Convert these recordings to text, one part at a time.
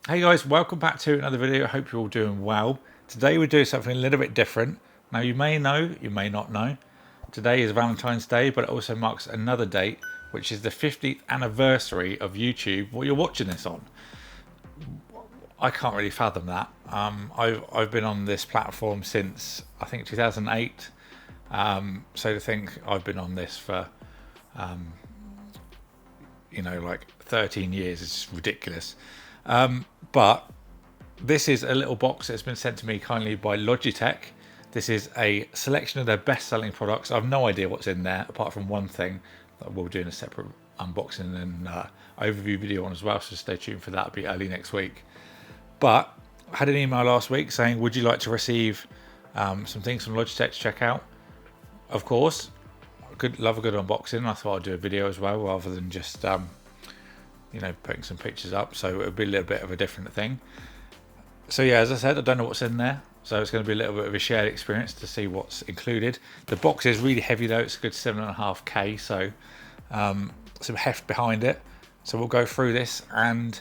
Hey guys, welcome back to another video. I hope you're all doing well. Today we're doing something a little bit different. Now you may know, you may not know. Today is Valentine's Day, but it also marks another date, which is the 50th anniversary of YouTube, what you're watching this on. I can't really fathom that. I've been on this platform since I think 2008. So to think I've been on this for like 13 years is ridiculous. But this is a little box that's been sent to me kindly by Logitech. This is a selection of their best-selling products. I've no idea what's in there apart from one thing that we'll do in a separate unboxing and overview video on as well, so stay tuned for that. It'll be early next week. But I had an email last week saying, would you like to receive some things from Logitech to check out? Of course, love a good unboxing. I thought I'd do a video as well rather than just putting some pictures up, so it would be a little bit of a different thing. So yeah, as I said, I don't know what's in there, so it's going to be a little bit of a shared experience to see what's included. The box is really heavy though, it's a good 7.5K, so some heft behind it. So we'll go through this and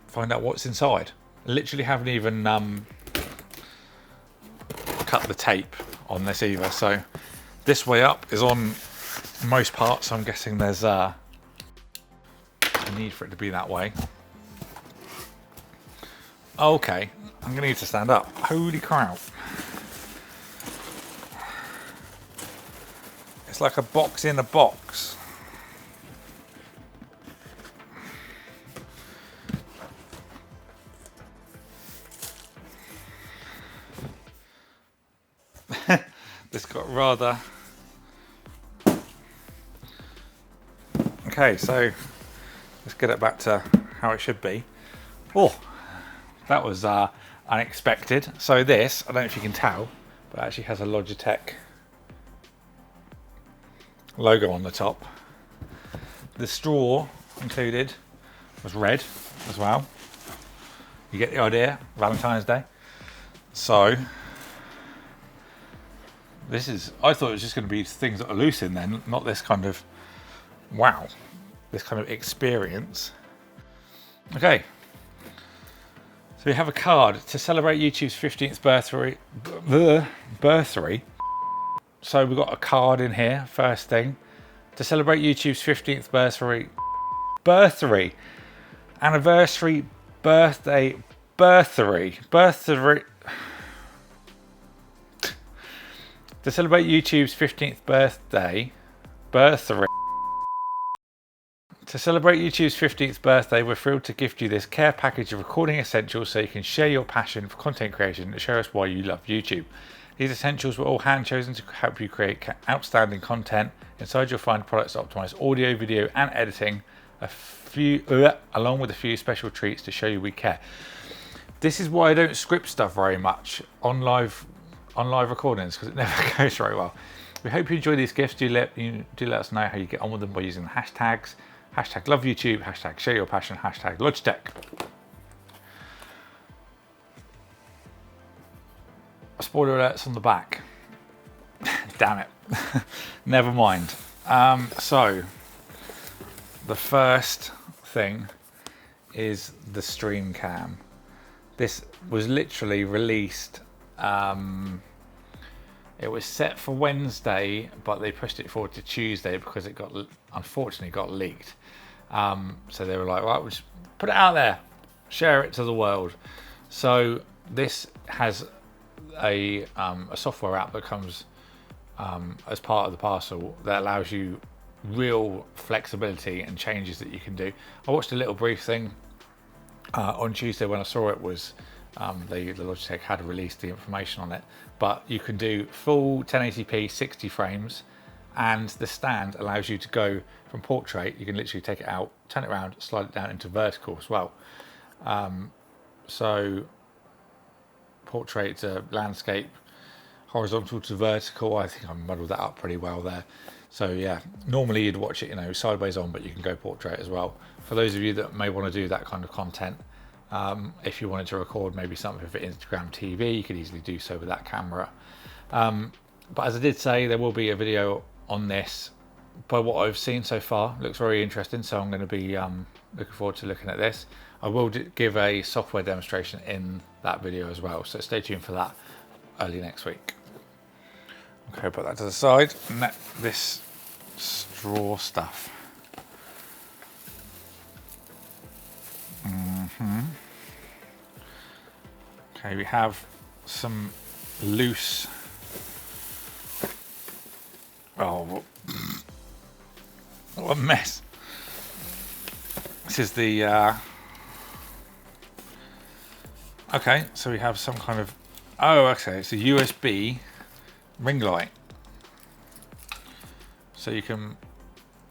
find out what's inside. I literally haven't even cut the tape on this either, so this way up is on most parts, so I'm guessing there's a need for it to be that way. Okay, I'm gonna need to stand up. Holy crap. It's like a box in a box. This got rather... Okay, so let's get it back to how it should be. Oh, that was unexpected. So this, I don't know if you can tell, but it actually has a Logitech logo on the top. The straw included was red as well. You get the idea, Valentine's Day. So this is, I thought it was just going to be things that are loose in there, not this kind of, wow, this kind of experience. Okay, so we have a card to celebrate YouTube's 15th birthday. So we've got a card in here, first thing. To celebrate YouTube's 15th birthday. To celebrate YouTube's 15th birthday. To celebrate YouTube's 15th birthday, we're thrilled to gift you this care package of recording essentials so you can share your passion for content creation and show us why you love YouTube. These essentials were all hand-chosen to help you create outstanding content. Inside you'll find products that optimize audio, video and editing, along with a few special treats to show you we care. This is why I don't script stuff very much on live recordings, because it never goes very well. We hope you enjoy these gifts. Do let us know how you get on with them by using the hashtags. Hashtag love YouTube, hashtag share your passion, hashtag Logitech. Spoiler alerts on the back. Damn it. Never mind. So the first thing is the Streamcam. This was literally released. It was set for Wednesday, but they pushed it forward to Tuesday because it unfortunately got leaked. So they were like, right, we'll just put it out there, share it to the world. So this has a software app that comes as part of the parcel that allows you real flexibility and changes that you can do. I watched a little brief thing on Tuesday when I saw it was the Logitech had released the information on it, but you can do full 1080p 60 frames, and the stand allows you to go from portrait. You can literally take it out, turn it around, slide it down into vertical as well. So portrait to landscape, horizontal to vertical. I think I muddled that up pretty well there. So yeah, normally you'd watch it sideways on, but you can go portrait as well. For those of you that may want to do that kind of content, if you wanted to record maybe something for Instagram TV, you could easily do so with that camera. But as I did say, there will be a video on this by what I've seen so far, looks very interesting. So I'm going to be looking forward to looking at this. I will give a software demonstration in that video as well. So stay tuned for that early next week. Okay, put that to the side. And this straw stuff. Okay, we have some loose. Oh, what a mess. This is the. Okay, so we have some kind of. Oh, okay, it's a USB ring light. So you can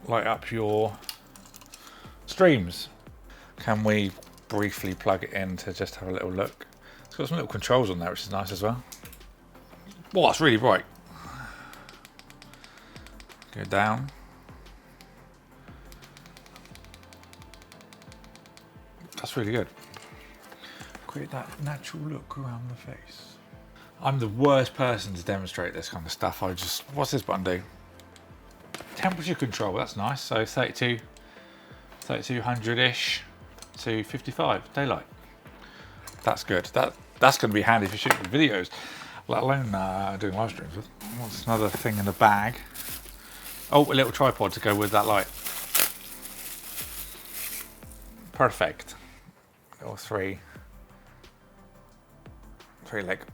light up your streams. Can we briefly plug it in to just have a little look? It's got some little controls on there, which is nice as well. Wow, it's really bright. Go down. That's really good. Create that natural look around the face. I'm the worst person to demonstrate this kind of stuff. What's this button do? Temperature control, that's nice. So 3200-ish to 55 daylight. That's good. That's going to be handy for shooting videos, let alone doing live streams with. What's another thing in the bag? Oh, a little tripod to go with that light. Perfect. Little three leg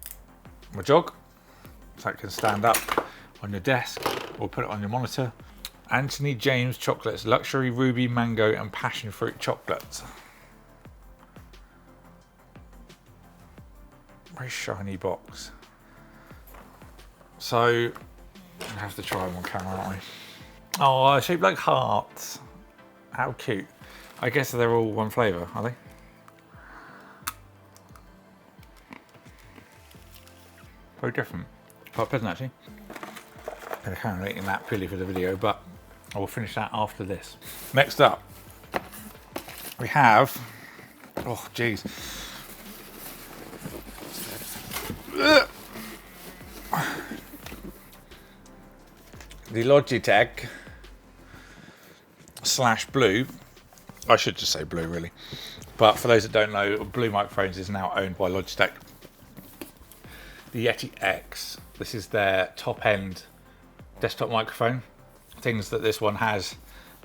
jog, so it can stand up on your desk or put it on your monitor. Anthony James chocolates, luxury ruby mango and passion fruit chocolates. Very shiny box. So we have to try them on camera, aren't we? Oh, shaped like hearts. How cute. I guess they're all one flavour, are they? Very different. Quite pleasant actually. I'm going to carry on eating that purely for the video, but I will finish that after this. Next up, we have, oh geez. The Logitech /Blue, I should just say Blue really, but for those that don't know, Blue Microphones is now owned by Logitech. The Yeti X, this is their top end desktop microphone. Things that this one has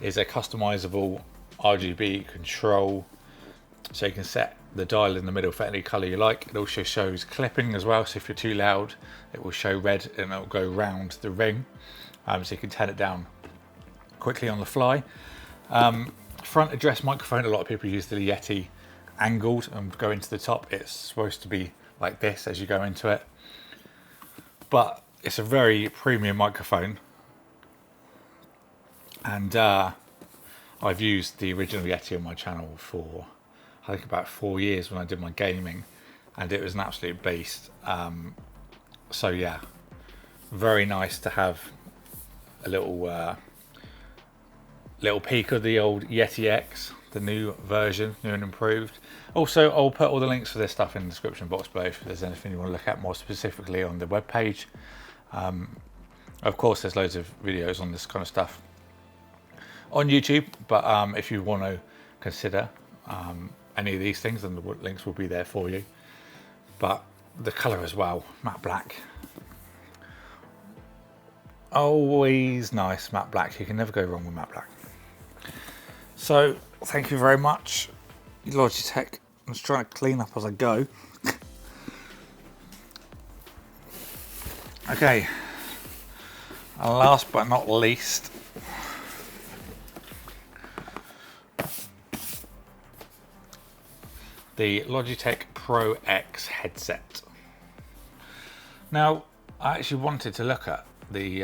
is a customizable RGB control, so you can set the dial in the middle for any color you like. It also shows clipping as well, so if you're too loud it will show red and it will go round the ring, so you can turn it down quickly on the fly. Front address microphone, a lot of people use the Yeti angled and go into the top. It's supposed to be like this as you go into it, but it's a very premium microphone, and I've used the original Yeti on my channel for I think about 4 years when I did my gaming, and it was an absolute beast. So yeah, very nice to have a little peek of the old Yeti X, the new version, new and improved. Also, I'll put all the links for this stuff in the description box below if there's anything you want to look at more specifically on the webpage. Of course, there's loads of videos on this kind of stuff on YouTube, but if you want to consider any of these things, then the links will be there for you. But the colour as well, matte black. Always nice, matte black. You can never go wrong with matte black. So, thank you very much, Logitech. I'm just trying to clean up as I go. Okay, and last but not least, the Logitech Pro X headset. Now, I actually wanted to look at the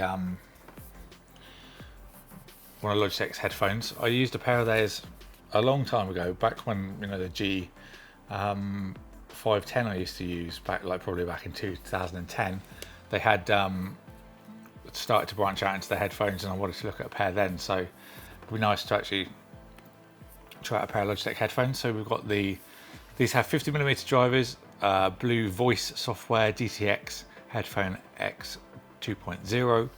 one of Logitech's headphones. I used a pair of theirs a long time ago, back when, you know, the G 510 I used to use, probably back in 2010. They had started to branch out into the headphones, and I wanted to look at a pair then, so it'd be nice to actually try out a pair of Logitech headphones. So we've got these have 50mm drivers, Blue voice software, DTX headphone X 2.0,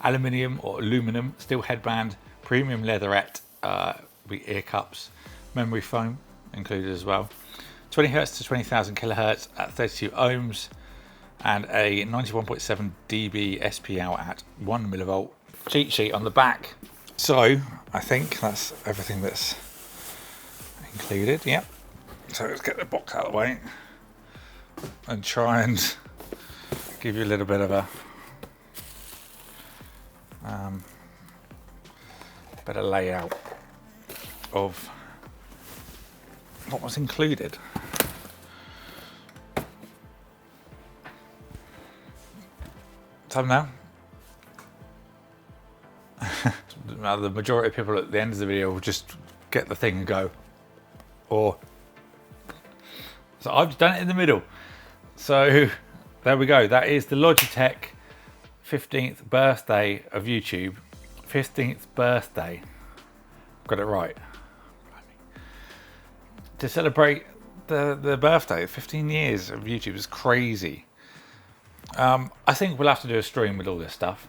aluminium or aluminum steel headband, premium leatherette, ear cups, memory foam included as well. 20 Hz to 20,000 kilohertz at 32 ohms, and a 91.7 dB SP out at 1 millivolt. Cheat sheet on the back. So I think that's everything that's included. Yep. So let's get the box out of the way and try and give you a little bit of a better layout of what was included. Thumbnail. Now the majority of people at the end of the video will just get the thing and go, or so I've done it in the middle. So there we go. That is the Logitech 15th birthday of YouTube. 15th birthday. Got it right. To celebrate the birthday, 15 years of YouTube is crazy. I think we'll have to do a stream with all this stuff.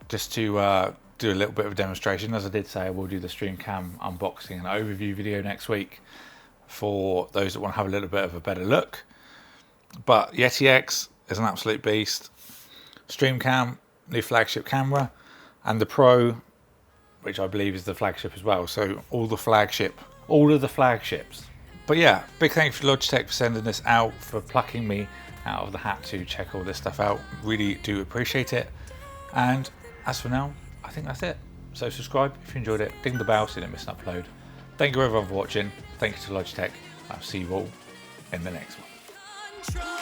Just to do a little bit of a demonstration. As I did say, I will do the Streamcam unboxing and overview video next week for those that want to have a little bit of a better look. But Yeti X is an absolute beast. Streamcam, new flagship camera, and the Pro, which I believe is the flagship as well. So all of the flagships. But yeah, big thank you to Logitech for sending this out, for plucking me out of the hat to check all this stuff out. Really do appreciate it. And as for now, I think that's it. So subscribe if you enjoyed it, ding the bell so you don't miss an upload. Thank you everyone for watching. Thank you to Logitech. I'll see you all in the next one.